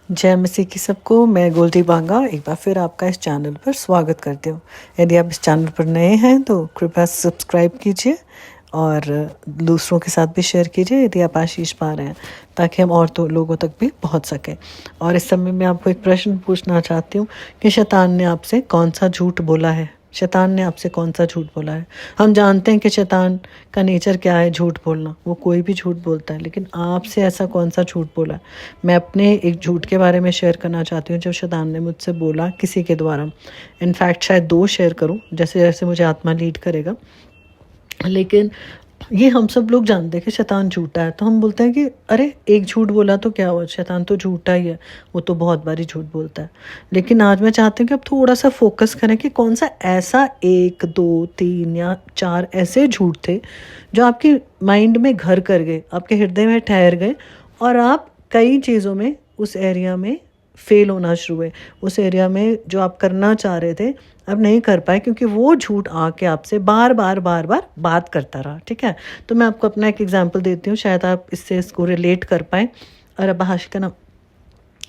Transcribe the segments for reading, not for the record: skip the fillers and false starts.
जय मसीह की सबको। मैं गोल्डी बांगा एक बार फिर आपका इस चैनल पर स्वागत करती हूँ। यदि आप इस चैनल पर नए हैं तो कृपया सब्सक्राइब कीजिए और दूसरों के साथ भी शेयर कीजिए यदि आप आशीष पा रहे हैं, ताकि हम और तो लोगों तक भी पहुँच सकें। और इस समय मैं आपको एक प्रश्न पूछना चाहती हूँ कि शैतान ने आपसे कौन सा झूठ बोला है। शैतान ने आपसे कौन सा झूठ बोला है। हम जानते हैं कि शैतान का नेचर क्या है, झूठ बोलना। वो कोई भी झूठ बोलता है, लेकिन आपसे ऐसा कौन सा झूठ बोला है। मैं अपने एक झूठ के बारे में शेयर करना चाहती हूँ जो शैतान ने मुझसे बोला किसी के द्वारा। इनफैक्ट शायद 2 शेयर करूँ, जैसे जैसे मुझे आत्मा लीड करेगा। लेकिन ये हम सब लोग जानते हैं कि शैतान झूठा है, तो हम बोलते हैं कि अरे एक झूठ बोला तो क्या हुआ, शैतान तो झूठा ही है, वो तो बहुत बारी झूठ बोलता है। लेकिन आज मैं चाहती हूँ कि अब थोड़ा सा फोकस करें कि कौन सा ऐसा 1 2 3 या 4 ऐसे झूठ थे जो आपकी माइंड में घर कर गए, आपके हृदय में ठहर गए और आप कई चीज़ों में उस एरिया में फेल होना शुरू हुए। उस एरिया में जो आप करना चाह रहे थे अब नहीं कर पाए, क्योंकि वो झूठ आके आपसे बार बार बात करता रहा। ठीक है, तो मैं आपको अपना एक एग्जांपल देती हूँ, शायद आप इसको रिलेट कर पाएँ। और अब आशिका ना,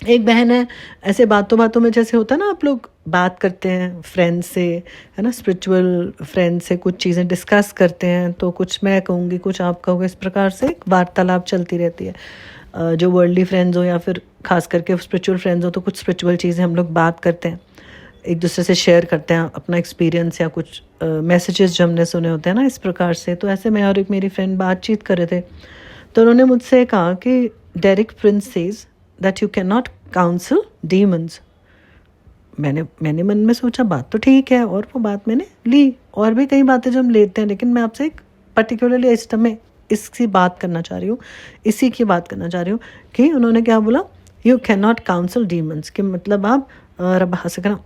एक बहन है, ऐसे बातों बातों में जैसे होता है ना, आप लोग बात करते हैं फ्रेंड से, है ना, स्पिरिचुअल फ्रेंड से कुछ चीज़ें डिस्कस करते हैं, तो कुछ मैं कहूँगी कुछ आप कहोगे, इस प्रकार से वार्तालाप चलती रहती है। जो वर्ल्डली फ्रेंड्स हो या फिर खास करके स्पिरिचुअल फ्रेंड्स हो, तो कुछ स्पिरिचुअल चीज़ें हम लोग बात करते हैं, एक दूसरे से शेयर करते हैं अपना एक्सपीरियंस या कुछ मैसेजेस जो हमने सुने होते हैं ना, इस प्रकार से। तो ऐसे मैं और एक मेरी फ्रेंड बातचीत कर रहे थे, तो उन्होंने मुझसे कहा कि Derek Prince says that you can not counsel demons. मैंने मन में सोचा बात तो ठीक है, और वो बात मैंने ली। और भी कई बातें जो हम लेते हैं, लेकिन मैं आपसे एक पर्टिकुलरली इस समय इसकी बात करना चाह रही हूँ, इसी की बात करना चाह रही हूँ कि उन्होंने क्या बोला, you can not counsel demons, कि मतलब आप रब हंसकना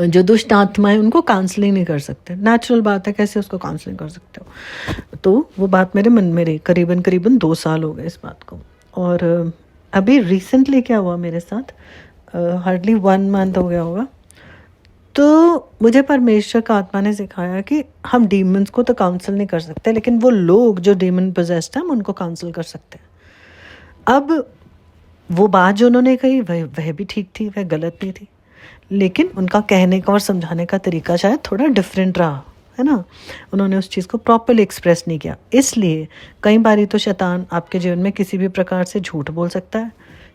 जो दुष्ट आत्मा है उनको काउंसलिंग नहीं कर सकते। नेचुरल बात है, कैसे उसको काउंसलिंग कर सकते हो। तो वो बात मेरे मन में रही, करीबन 2 साल हो गए इस बात को। और अभी रिसेंटली क्या हुआ मेरे साथ, हार्डली 1 मंथ हो गया होगा, तो मुझे परमेश्वर का आत्मा ने सिखाया कि हम डीमंस को तो काउंसिल नहीं कर सकते, लेकिन वो लोग जो डीमन पोजेस्ड हैं हम उनको काउंसिल कर सकते हैं। अब वो बात जो उन्होंने कही वह भी ठीक थी, वह गलत नहीं थी, लेकिन उनका कहने का और समझाने का तरीका शायद थोड़ा डिफरेंट रहा, है ना। उन्होंने उस चीज़ को प्रॉपर्ली एक्सप्रेस नहीं किया। इसलिए कई बारी तो शैतान आपके जीवन में किसी भी प्रकार से झूठ बोल सकता है,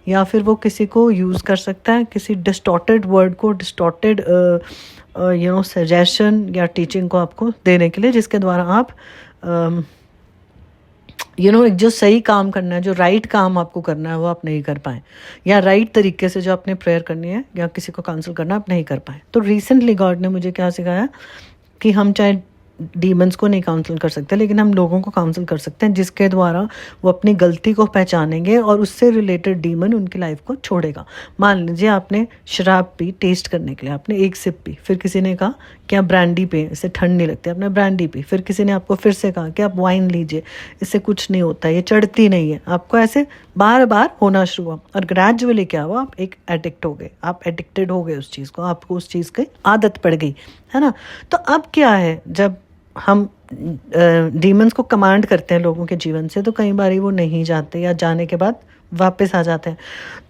या फिर वो किसी को यूज़ कर सकता है, किसी डिस्टॉर्टेड वर्ड को, डिस्टॉर्टेड सजेशन या टीचिंग को आपको देने के लिए, जिसके द्वारा आप एक जो सही काम करना है, जो राइट काम आपको करना है, वो आप नहीं कर पाए, या राइट तरीके से जो आपने प्रेयर करनी है या किसी को काउंसिल करना आप नहीं कर पाए। तो रिसेंटली गॉड ने मुझे क्या सिखाया कि हम चाहे डीमंस को नहीं काउंसिल कर सकते, लेकिन हम लोगों को काउंसिल कर सकते हैं, जिसके द्वारा वो अपनी गलती को पहचानेंगे और उससे रिलेटेड डीमन उनकी लाइफ को छोड़ेगा। मान लीजिए आपने शराब पी टेस्ट करने के लिए, आपने 1 सिप पी, फिर किसी ने कहा कि आप ब्रांडी पे, इससे ठंड नहीं लगती, आपने ब्रांडी पी, फिर किसी ने आपको फिर से कहा कि आप वाइन लीजिए, इससे कुछ नहीं होता, ये चढ़ती नहीं है। आपको ऐसे बार बार होना शुरू हुआ, और ग्रेजुअली क्या हुआ, आप एक एडिक्ट हो गए, आप एडिक्टेड हो गए उस चीज़ को, आपको उस चीज़ की आदत पड़ गई, है ना। तो अब क्या है, जब हम डीमंस को कमांड करते हैं लोगों के जीवन से, तो कई बार वो नहीं जाते, या जाने के बाद वापस आ जाते हैं,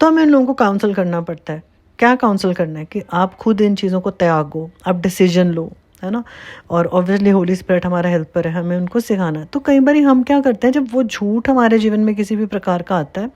तो हमें उन लोगों को काउंसिल करना पड़ता है। क्या काउंसिल करना है कि आप खुद इन चीज़ों को त्यागो, आप डिसीजन लो, है ना। और ऑब्वियसली होली स्पिरिट हमारा हेल्पर है, हमें उनको सिखाना है। तो कई बार हम क्या करते हैं, जब वो झूठ हमारे जीवन में किसी भी प्रकार का आता है,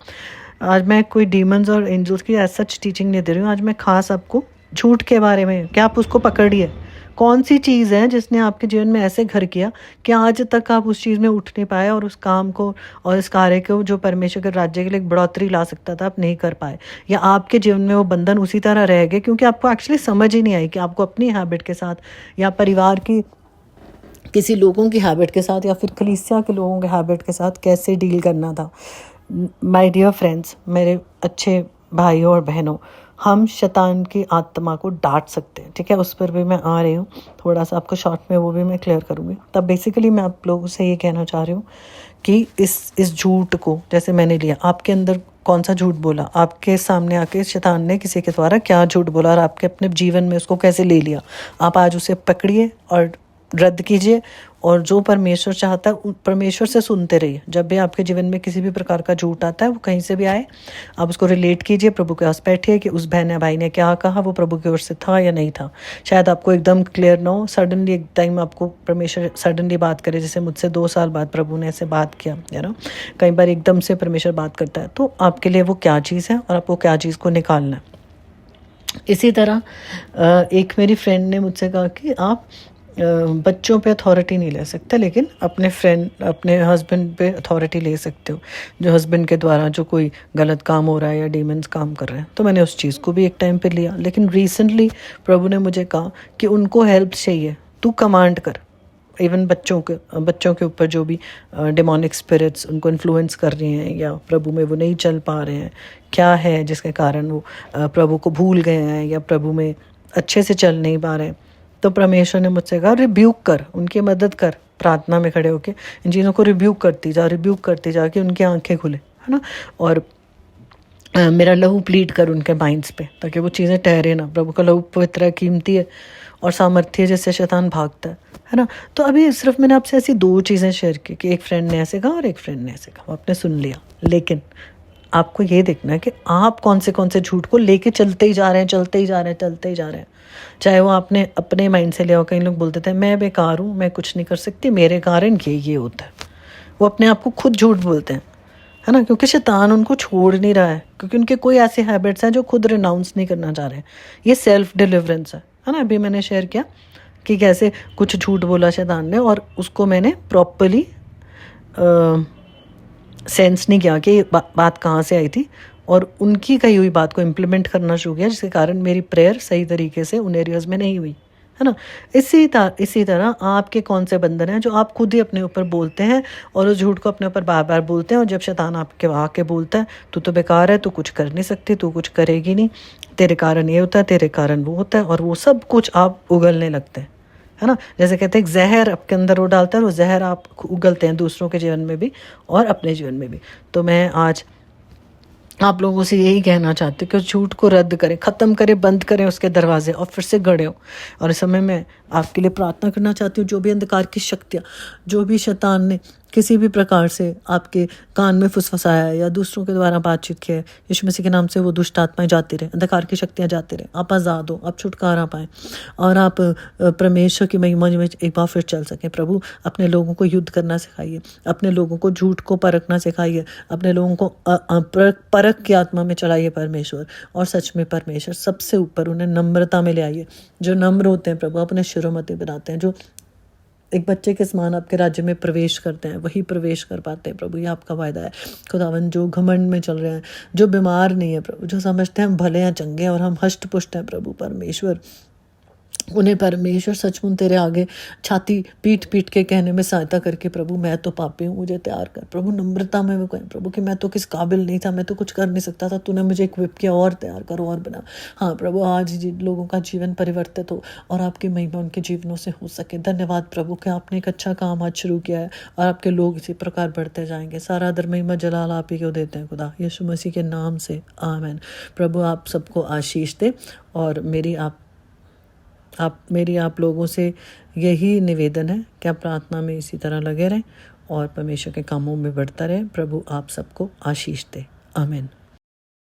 आज मैं कोई डीमंस और एंजल्स की एज सच टीचिंग नहीं दे रही हूँ, आज मैं खास आपको झूठ के बारे में, क्या आप उसको पकड़िए, कौन सी चीज़ है जिसने आपके जीवन में ऐसे घर किया कि आज तक आप उस चीज़ में उठ नहीं पाए, और उस काम को और इस कार्य को जो परमेश्वर के राज्य के लिए एक बढ़ोतरी ला सकता था, आप नहीं कर पाए, या आपके जीवन में वो बंधन उसी तरह रह गए क्योंकि आपको एक्चुअली समझ ही नहीं आई कि आपको अपनी हैबिट के साथ, या परिवार की किसी लोगों की हैबिट के साथ, या फिर कलीसिया के लोगों के हैबिट के साथ कैसे डील करना था। माय डियर फ्रेंड्स, मेरे अच्छे भाइयों और बहनों, हम शैतान की आत्मा को डांट सकते हैं, ठीक है। उस पर भी मैं आ रही हूँ, थोड़ा सा आपको शॉर्ट में वो भी मैं क्लियर करूँगी। तब बेसिकली मैं आप लोगों से ये कहना चाह रही हूँ कि इस झूठ को, जैसे मैंने लिया, आपके अंदर कौन सा झूठ बोला, आपके सामने आके शैतान ने किसी के द्वारा क्या झूठ बोला, और आपके अपने जीवन में उसको कैसे ले लिया, आप आज उसे पकड़िए और रद्द कीजिए, और जो परमेश्वर चाहता है परमेश्वर से सुनते रहिए। जब भी आपके जीवन में किसी भी प्रकार का झूठ आता है, वो कहीं से भी आए, आप उसको रिलेट कीजिए, प्रभु के पास बैठिए कि उस बहन या भाई ने क्या कहा, वो प्रभु की ओर से था या नहीं था। शायद आपको एकदम क्लियर ना हो, सडनली एक टाइम आपको परमेश्वर सडनली बात करे, जैसे मुझसे 2 साल बाद प्रभु ने ऐसे बात किया, है ना। कई बार एकदम से परमेश्वर बात करता है, तो आपके लिए वो क्या चीज़ है और आपको क्या चीज़ को निकालना है। इसी तरह एक मेरी फ्रेंड ने मुझसे कहा कि आप बच्चों पे अथॉरिटी नहीं ले सकते, लेकिन अपने हस्बैंड पे अथॉरिटी ले सकते हो, जो हस्बैंड के द्वारा जो कोई गलत काम हो रहा है या डीमंस काम कर रहे हैं। तो मैंने उस चीज़ को भी एक टाइम पे लिया, लेकिन रिसेंटली प्रभु ने मुझे कहा कि उनको हेल्प चाहिए, तू कमांड कर। इवन बच्चों के ऊपर जो भी डेमोनिक स्पिरिट्स उनको इन्फ्लुएंस कर रही हैं या प्रभु में वो नहीं चल पा रहे हैं, क्या है जिसके कारण वो प्रभु को भूल गए हैं या प्रभु में अच्छे से चल नहीं पा रहे हैं। तो परमेश्वर ने मुझसे कहा रिब्यूक कर, उनकी मदद कर, प्रार्थना में खड़े होके इन चीज़ों को रिब्यूक करती जा कि उनकी आंखें खुले, है ना। और मेरा लहू प्लीड कर उनके माइंड्स पे, ताकि वो चीज़ें ठहरे ना। प्रभु का लहू पवित्र है, कीमती है और सामर्थ्य जिससे शैतान भागता है ना। तो अभी सिर्फ मैंने आपसे ऐसी 2 चीज़ें शेयर की कि एक फ्रेंड ने ऐसे कहा और एक फ्रेंड ने ऐसे कहा, आपने सुन लिया। लेकिन आपको ये देखना है कि आप कौन से झूठ को लेके चलते ही जा रहे हैं। चाहे वो आपने अपने माइंड से लिया हो। कई लोग बोलते थे मैं बेकार हूँ, मैं कुछ नहीं कर सकती, मेरे कारण ये होता है। वो अपने आप को खुद झूठ बोलते हैं, है ना, क्योंकि शैतान उनको छोड़ नहीं रहा है, क्योंकि उनके कोई ऐसे हैबिट्स हैं जो खुद रिनाउंस नहीं करना चाह रहे हैं। ये सेल्फ डिलीवरेंस है ना। अभी मैंने शेयर किया कि कैसे कुछ झूठ बोला शैतान ने और उसको मैंने प्रॉपरली सेंस नहीं किया कि बात कहाँ से आई थी, और उनकी कही हुई बात को इम्प्लीमेंट करना शुरू किया, जिसके कारण मेरी प्रेयर सही तरीके से उन एरियाज में नहीं हुई, है ना। इसी तरह आपके कौन से बंधन हैं जो आप खुद ही अपने ऊपर बोलते हैं और उस झूठ को अपने ऊपर बार बार बोलते हैं। और जब शैतान आपके आके बोलता है तू तो बेकार है, तू कुछ कर नहीं सकती, तू कुछ करेगी नहीं, तेरे कारण ये होता है, तेरे कारण वो होता है, और वो सब कुछ आप उगलने लगते हैं, है ना। जैसे कहते हैं जहर आपके अंदर वो डालता है, वो जहर आप उगलते हैं दूसरों के जीवन में भी और अपने जीवन में भी। तो मैं आज आप लोगों से यही कहना चाहती हूँ कि झूठ को रद्द करें, ख़त्म करें, बंद करें उसके दरवाजे और फिर से गड़े हो। और इस समय मैं आपके लिए प्रार्थना करना चाहती हूँ, जो भी अंधकार की शक्तियाँ, जो भी शैतान ने किसी भी प्रकार से आपके कान में फुसफुसाया है या दूसरों के द्वारा बातचीत की है, यीशु मसीह के नाम से वो दुष्ट आत्माएं जाती रहे, अंधकार की शक्तियाँ जाती रहे, आप आज़ाद हो, आप छुटकारा पाएँ और आप परमेश्वर की महिमा में एक बार फिर चल सकें। प्रभु अपने लोगों को युद्ध करना सिखाइए, अपने लोगों को झूठ को परखना सिखाइए, अपने लोगों को परख की आत्मा में चलाइए परमेश्वर। और सच में परमेश्वर सबसे ऊपर उन्हें नम्रता में ले आइए। जो नम्र होते हैं प्रभु अपने शिरोमणि बनाते हैं, जो एक बच्चे के समान आपके राज्य में प्रवेश करते हैं, वही प्रवेश कर पाते हैं प्रभु, ये आपका वायदा है खुदावन। जो घमंड में चल रहे हैं, जो बीमार नहीं है प्रभु, जो समझते हैं हम भले हैं, चंगे हैं और हम हष्ट पुष्ट हैं प्रभु परमेश्वर, उन्हें परमेश्वर सचमुच तेरे आगे छाती पीट पीट के कहने में सहायता करके प्रभु मैं तो पापी हूँ, मुझे तैयार कर प्रभु। नम्रता में वो कहें प्रभु कि मैं तो किस काबिल नहीं था, मैं तो कुछ कर नहीं सकता था, तूने मुझे इक्विप किया, और तैयार करो और बना। हाँ प्रभु, आज लोगों का जीवन परिवर्तित हो और आपकी महिमा उनके जीवनों से हो सके। धन्यवाद प्रभु कि आपने एक अच्छा काम आज शुरू किया है और आपके लोग इसी प्रकार बढ़ते जाएंगे। सारा आदर महिमा जलाल आप ही को देते हैं खुदा, यीशु मसीह के नाम से आमीन। प्रभु आप सबको आशीष दे और मेरी आप लोगों से यही निवेदन है कि आप प्रार्थना में इसी तरह लगे रहें और परमेश्वर के कामों में बढ़ता रहें। प्रभु आप सबको आशीष दे, आमीन।